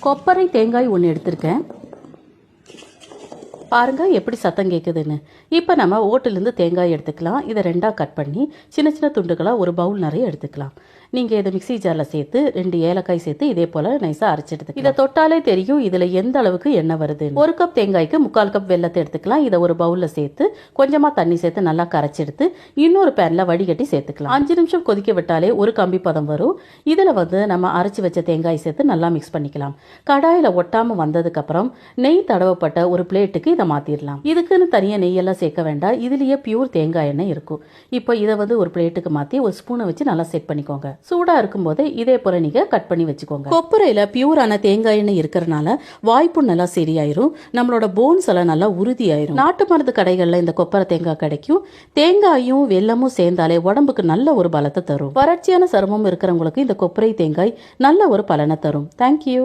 கொப்பரை தேங்காய் ஒன்று எடுத்திருக்கேன். பாருங்க எப்படி சத்தம் கேட்குதுன்னு. இப்போ நம்ம ஓட்டிலேருந்து தேங்காய் எடுத்துக்கலாம். இதை ரெண்டாக கட் பண்ணி சின்ன சின்ன துண்டுகளாக ஒரு பவுல் நிறைய எடுத்துக்கலாம். நீங்கள் இதை மிக்சி ஜாரில் சேர்த்து 2 ஏலக்காய் சேர்த்து இதே போல் நைஸாக அரைச்சிடுது. இதை தொட்டாலே தெரியும் இதில் எந்த அளவுக்கு எண்ணெய் வருது. 1 கப் தேங்காய்க்கு 3/4 கப் வெல்லத்தை எடுத்துக்கலாம். இதை ஒரு பவுலில் சேர்த்து கொஞ்சமாக தண்ணி சேர்த்து நல்லா கரைச்செடுத்து இன்னொரு பேனில் வடிகட்டி சேர்த்துக்கலாம். 5 நிமிஷம் கொதிக்க விட்டாலே ஒரு கம்பி பதம் வரும். இதில் நம்ம அரைச்சி வச்ச தேங்காய் சேர்த்து நல்லா மிக்ஸ் பண்ணிக்கலாம். கடாயில் ஒட்டாமல் வந்ததுக்கப்புறம் நெய் தடவப்பட்ட ஒரு பிளேட்டுக்கு இதை மாற்றிடலாம். இதுக்குன்னு தனியாக நெய்யெல்லாம் சேர்க்க வேண்டாம். இதுலேயே பியூர் தேங்காய் எண்ணெய் இருக்கும். இப்போ இதை ஒரு பிளேட்டுக்கு மாற்றி ஒரு ஸ்பூனை வச்சு நல்லா செட் பண்ணிக்கோங்க. சூடாக இருக்கும்போது இதே போல் நீங்கள் கட் பண்ணி வச்சுக்கோங்க. கொப்பரையில் பியூரான தேங்காய் எண்ணெய் இருக்கிறனால வாய்ப்பு நல்லா சரியாயிரும். நம்மளோட போன்ஸ் எல்லாம் நல்லா உறுதியாயிரும். நாட்டு மருந்து கடைகளில் இந்த கொப்பரை தேங்காய் கிடைக்கும். தேங்காயும் வெல்லமும் சேர்ந்தாலே உடம்புக்கு நல்ல ஒரு பலத்தை தரும். வறட்சியான சருமம் இருக்கிறவங்களுக்கு இந்த கொப்பரை தேங்காய் நல்ல ஒரு பலனை தரும். தேங்க்யூ.